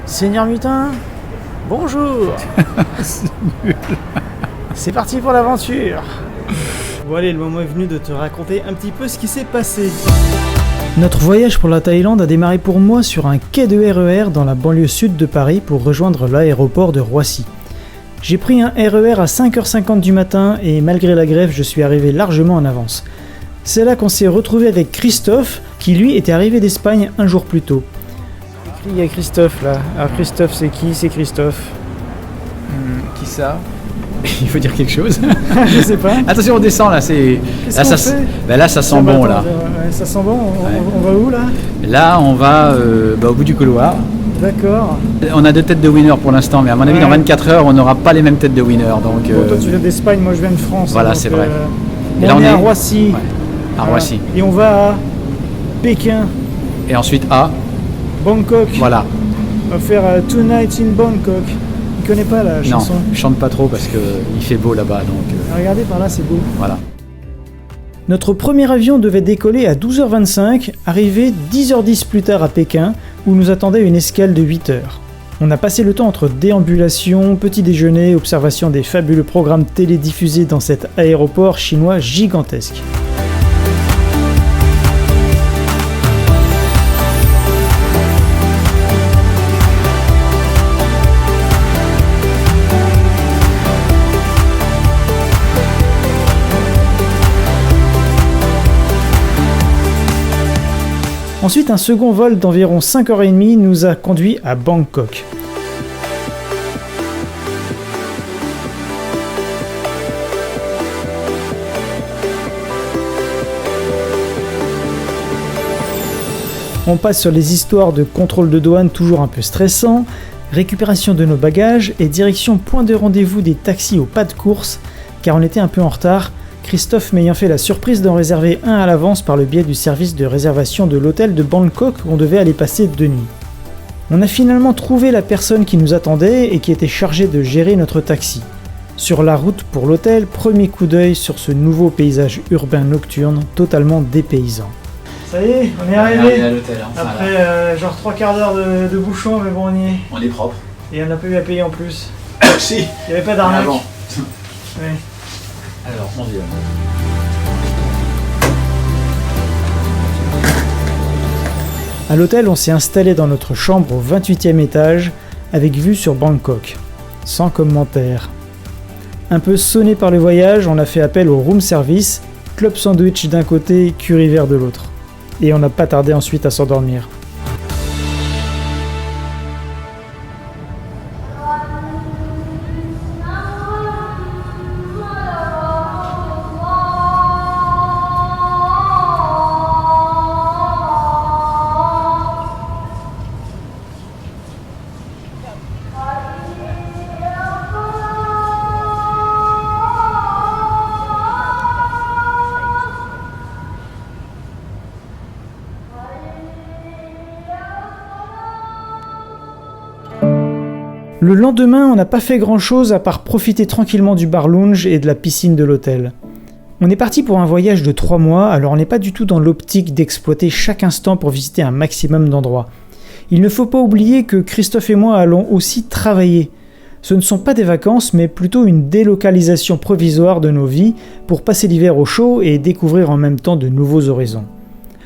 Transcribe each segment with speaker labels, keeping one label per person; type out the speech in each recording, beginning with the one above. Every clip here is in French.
Speaker 1: Seigneur Mutin, bonjour.
Speaker 2: C'est nul.
Speaker 1: C'est parti pour l'aventure. Bon allez, le moment est venu de te raconter un petit peu ce qui s'est passé. Notre voyage pour la Thaïlande a démarré pour moi sur un quai de RER dans la banlieue sud de Paris pour rejoindre l'aéroport de Roissy. J'ai pris un RER à 5h50 du matin et malgré la grève, je suis arrivé largement en avance. C'est là qu'on s'est retrouvé avec Christophe, qui lui était arrivé d'Espagne un jour plus tôt. Il y a Christophe là. Alors Christophe c'est qui? C'est Christophe.
Speaker 2: Qui ça? Il faut dire quelque chose.
Speaker 1: Je sais pas.
Speaker 2: Attention, on descend là.
Speaker 1: Qu'est-ce
Speaker 2: Là,
Speaker 1: qu'on
Speaker 2: ça,
Speaker 1: fait
Speaker 2: là, ça sent bon là.
Speaker 1: Ça sent bon.
Speaker 2: Ouais.
Speaker 1: On va où là?
Speaker 2: Là, on va au bout du couloir.
Speaker 1: D'accord.
Speaker 2: On a 2 têtes de winner pour l'instant, mais à mon avis, dans 24 heures, on n'aura pas les mêmes têtes de winner. Donc,
Speaker 1: Bon, toi tu viens d'Espagne, moi je viens de France.
Speaker 2: Voilà,
Speaker 1: donc,
Speaker 2: c'est vrai.
Speaker 1: Et là on est à Roissy.
Speaker 2: Ouais, à Roissy.
Speaker 1: Et on va à Pékin,
Speaker 2: Et ensuite à.
Speaker 1: Bangkok.
Speaker 2: Voilà.
Speaker 1: On va faire Tonight in Bangkok. Il connaît pas la
Speaker 2: Non,
Speaker 1: chanson.
Speaker 2: je chante pas trop parce qu'il fait beau là-bas. Donc,
Speaker 1: Regardez par là, c'est beau.
Speaker 2: voilà.
Speaker 1: Notre premier avion devait décoller à 12h25, arriver 10h10 plus tard à Pékin, où nous attendait une escale de 8 heures. On a passé le temps entre déambulation, petit déjeuner, observation des fabuleux programmes télédiffusés dans cet aéroport chinois gigantesque. Ensuite, un second vol d'environ 5h30 nous a conduits à Bangkok. On passe sur les histoires de contrôle de douane toujours un peu stressant, récupération de nos bagages et direction point de rendez-vous des taxis au pas de course, car on était un peu en retard, Christophe m'ayant fait la surprise d'en réserver un à l'avance par le biais du service de réservation de l'hôtel de Bangkok où on devait aller passer 2 nuits. On a finalement trouvé la personne qui nous attendait et qui était chargée de gérer notre taxi. Sur la route pour l'hôtel, premier coup d'œil sur ce nouveau paysage urbain nocturne totalement dépaysant. Ça y est, on est arrivé.
Speaker 2: à l'hôtel. Enfin,
Speaker 1: Après genre 3 quarts d'heure de bouchon, mais bon on y est.
Speaker 2: on est propre.
Speaker 1: Et on n'a pas eu à payer en plus.
Speaker 2: Si.
Speaker 1: Il n'y avait pas d'arnaque.
Speaker 2: Avant.
Speaker 1: Ouais.
Speaker 2: Alors, on y va.
Speaker 1: À l'hôtel, on s'est installé dans notre chambre au 28e étage, avec vue sur Bangkok. Sans commentaire. Un peu sonné par le voyage, on a fait appel au room service, club sandwich d'un côté, curry vert de l'autre. Et on n'a pas tardé ensuite à s'endormir. Le lendemain, on n'a pas fait grand chose à part profiter tranquillement du bar lounge et de la piscine de l'hôtel. On est parti pour un voyage de 3 mois, alors on n'est pas du tout dans l'optique d'exploiter chaque instant pour visiter un maximum d'endroits. Il ne faut pas oublier que Christophe et moi allons aussi travailler. Ce ne sont pas des vacances, mais plutôt une délocalisation provisoire de nos vies pour passer l'hiver au chaud et découvrir en même temps de nouveaux horizons.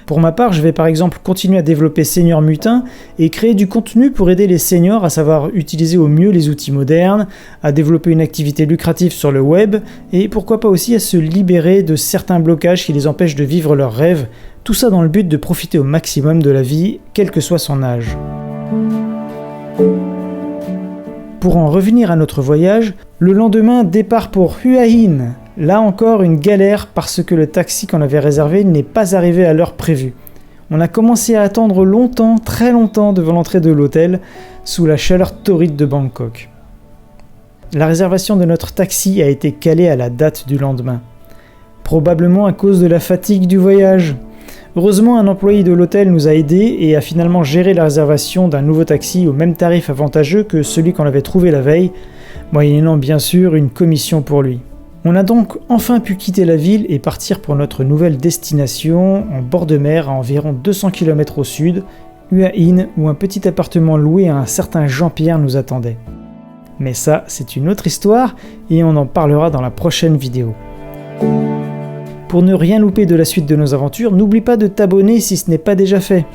Speaker 1: Pour ma part, je vais par exemple continuer à développer Seigneur Mutin et créer du contenu pour aider les seniors à savoir utiliser au mieux les outils modernes, à développer une activité lucrative sur le web et pourquoi pas aussi à se libérer de certains blocages qui les empêchent de vivre leurs rêves, tout ça dans le but de profiter au maximum de la vie, quel que soit son âge. Pour en revenir à notre voyage, le lendemain, départ pour Hua Hin. Là encore, une galère parce que le taxi qu'on avait réservé n'est pas arrivé à l'heure prévue. On a commencé à attendre longtemps, très longtemps devant l'entrée de l'hôtel, sous la chaleur torride de Bangkok. La réservation de notre taxi a été calée à la date du lendemain. Probablement à cause de la fatigue du voyage. Heureusement, un employé de l'hôtel nous a aidés et a finalement géré la réservation d'un nouveau taxi au même tarif avantageux que celui qu'on avait trouvé la veille, moyennant bien sûr une commission pour lui. On a donc enfin pu quitter la ville et partir pour notre nouvelle destination en bord de mer à environ 200 km au sud, Ua Inn, où un petit appartement loué à un certain Jean-Pierre nous attendait. Mais ça, c'est une autre histoire, et on en parlera dans la prochaine vidéo. Pour ne rien louper de la suite de nos aventures, n'oublie pas de t'abonner si ce n'est pas déjà fait.